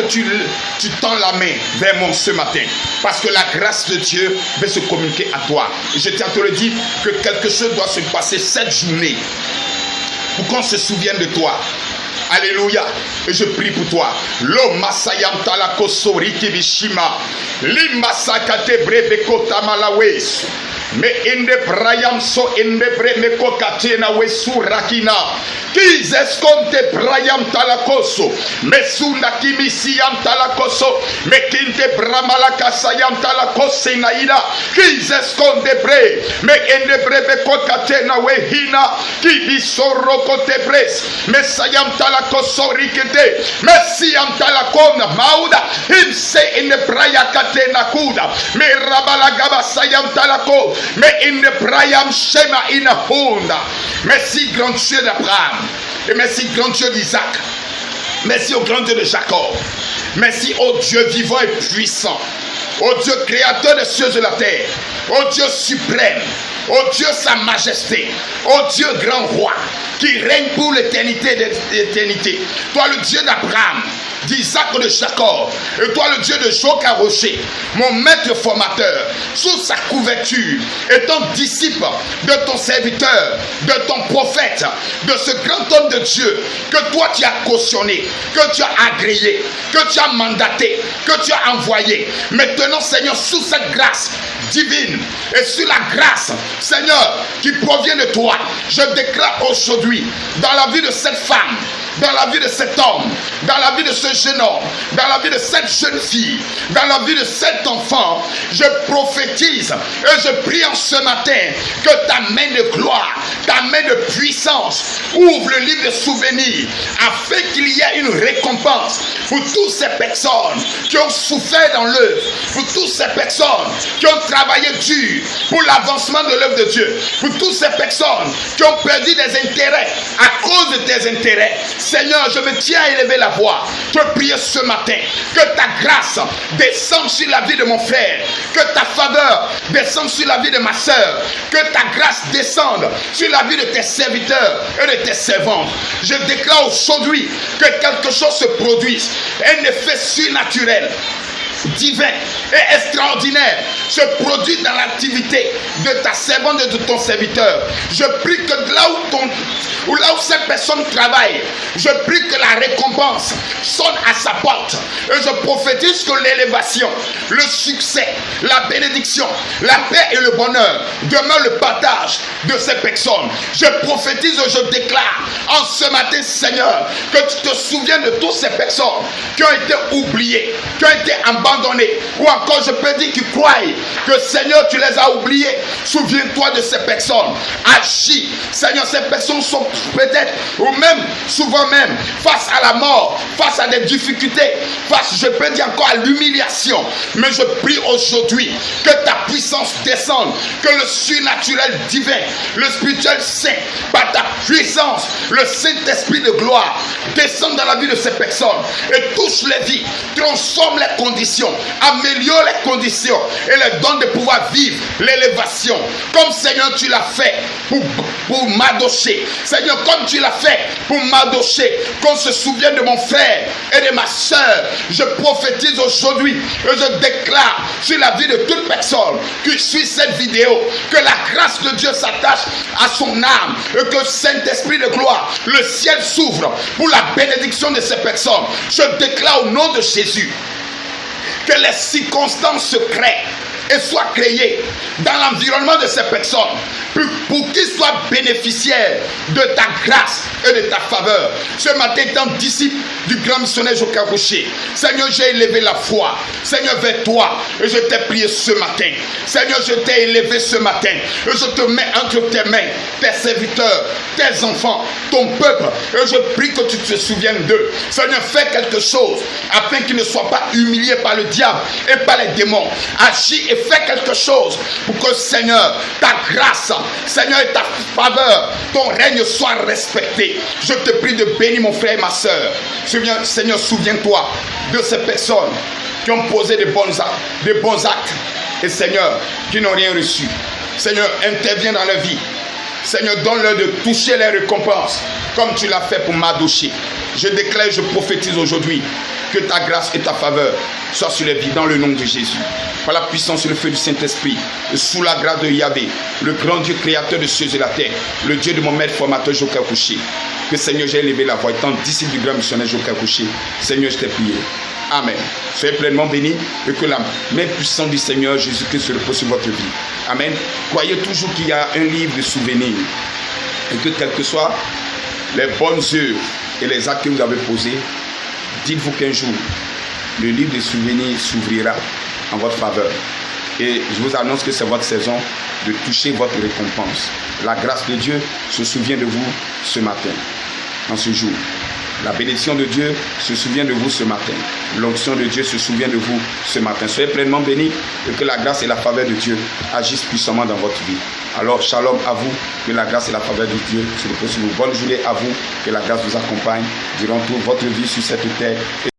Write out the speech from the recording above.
que tu tends la main vers moi ce matin. Parce que la grâce de Dieu veut se communiquer à toi. Et je tiens à te le dire que quelque chose doit se passer cette journée pour qu'on se souvienne de toi. Alléluia. Et je prie pour toi. Lo masayam talako sori kibishima. Li masakate brebeko tamalawes. Me inde brayam so inde bremeko katena wesu rakina. Kiz esconte brayam talakoso. Me sunda kimisiam talakoso. Me kinte bramalaka sayam talakose naida. Kiz esconte bre. Me inde brebeko katena wehina. Kibisoro kote bres. Me sayam talakoso rikete. Me siam talakona mauda. Imse inde braya katena kuda. Me rabalagaba sayam talako. Mais in the Brayam Shema in a Honda. Merci, grand Dieu d'Abraham. Et merci, grand Dieu d'Isaac. Merci au grand Dieu de Jacob. Merci au Dieu vivant et puissant. Au Dieu créateur des cieux et de la terre. Au Dieu suprême. Au Dieu sa majesté. Au Dieu grand roi. Qui règne pour l'éternité des éternités. Toi le Dieu d'Abraham, d'Isaac, de Jacob, et toi le Dieu de Joka Rocher, mon maître formateur, sous sa couverture, étant disciple de ton serviteur, de ton prophète, de ce grand homme de Dieu que toi tu as cautionné, que tu as agréé, que tu as mandaté, que tu as envoyé. Maintenant, Seigneur, sous cette grâce divine et sur la grâce, Seigneur, qui provient de toi, je déclare aujourd'hui dans la vie de cette femme, dans la vie de cet homme, dans la vie de ce jeune homme, dans la vie de cette jeune fille, dans la vie de cet enfant, je prophétise et je prie en ce matin que ta main de gloire, ta main de puissance ouvre le livre de souvenirs afin qu'il y ait une récompense pour toutes ces personnes qui ont souffert dans l'œuvre, pour toutes ces personnes qui ont travaillé dur pour l'avancement de l'œuvre de Dieu, pour toutes ces personnes qui ont perdu des intérêts à cause de tes intérêts. Seigneur, je me tiens à élever la voix, te prier ce matin, que ta grâce descende sur la vie de mon frère, que ta faveur descende sur la vie de ma soeur, que ta grâce descende sur la vie de tes serviteurs et de tes servantes. Je déclare aujourd'hui que quelque chose se produise, un effet surnaturel, divin et extraordinaire se produit dans l'activité de ta servante et de ton serviteur. Je prie que là où cette personne travaille, je prie que la récompense sonne à sa porte. Et je prophétise que l'élévation, le succès, la bénédiction, la paix et le bonheur demeurent le partage de ces personnes. Je prophétise et je déclare en ce matin, Seigneur, que tu te souviens de toutes ces personnes qui ont été oubliées, qui ont été abandonnées, ou encore je peux dire qu'ils croient que Seigneur tu les as oubliés. Souviens-toi de ces personnes, agis. Seigneur, ces personnes sont peut-être ou même souvent même face à la mort, face à des difficultés, face, je peux dire encore, à l'humiliation. Mais je prie aujourd'hui que ta puissance descende, que le surnaturel divin, le spirituel saint, par ta puissance, le Saint-Esprit de gloire descende dans la vie de ces personnes et touche les vies, transforme les conditions, améliore les conditions et les donne de pouvoir vivre l'élévation comme Seigneur tu l'as fait pour Madoché. Seigneur, comme tu l'as fait pour Madoché, qu'on se souvienne de mon frère et de ma soeur. Je prophétise aujourd'hui et je déclare sur la vie de toute personne qui suit cette vidéo que la grâce de Dieu s'attache à son âme et que Saint-Esprit de gloire, le ciel s'ouvre pour la bénédiction de ces personnes. Je déclare au nom de Jésus que les circonstances se créent et soient créées dans l'environnement de ces personnes pour qu'ils soient bénéficiaires de ta grâce et de ta faveur. Ce matin, étant disciple du grand missionnaire Joka Rocher, Seigneur, j'ai élevé la foi, Seigneur, vers toi, et je t'ai prié ce matin. Seigneur, je t'ai élevé ce matin, et je te mets entre tes mains, tes serviteurs, tes enfants, ton peuple, et je prie que tu te souviennes d'eux. Seigneur, fais quelque chose afin qu'ils ne soient pas humiliés par le diable et par les démons. Agis et fais quelque chose pour que, Seigneur, ta grâce, Seigneur, et ta faveur, ton règne soit respecté. Je te prie de bénir mon frère et ma soeur. Seigneur, souviens-toi de ces personnes qui ont posé des bons actes et, Seigneur, qui n'ont rien reçu. Seigneur, interviens dans leur vie. Seigneur, donne-leur de toucher les récompenses comme tu l'as fait pour Madoché. Je déclare, je prophétise aujourd'hui Que ta grâce et ta faveur soient sur les vies dans le nom de Jésus. Par la puissance et le feu du Saint-Esprit, sous la grâce de Yahvé, le grand Dieu créateur de cieux et la terre, le Dieu de mon maître formateur Joker Couché. Que Seigneur, j'ai élevé la voix étant disciple du grand missionnaire Joker Couché. Seigneur, je t'ai prié. Amen. Soyez pleinement bénis et que la main puissante du Seigneur Jésus-Christ se repose sur votre vie. Amen. Croyez toujours qu'il y a un livre de souvenirs et que quelles que soient les bonnes œuvres et les actes que vous avez posés, dites-vous qu'un jour, le livre des souvenirs s'ouvrira en votre faveur. Et je vous annonce que c'est votre saison de toucher votre récompense. La grâce de Dieu se souvient de vous ce matin, en ce jour. La bénédiction de Dieu se souvient de vous ce matin. L'onction de Dieu se souvient de vous ce matin. Soyez pleinement bénis et que la grâce et la faveur de Dieu agissent puissamment dans votre vie. Alors, shalom à vous, que la grâce et la faveur de Dieu se reposent sur vous. Bonne journée à vous, que la grâce vous accompagne durant toute votre vie sur cette terre et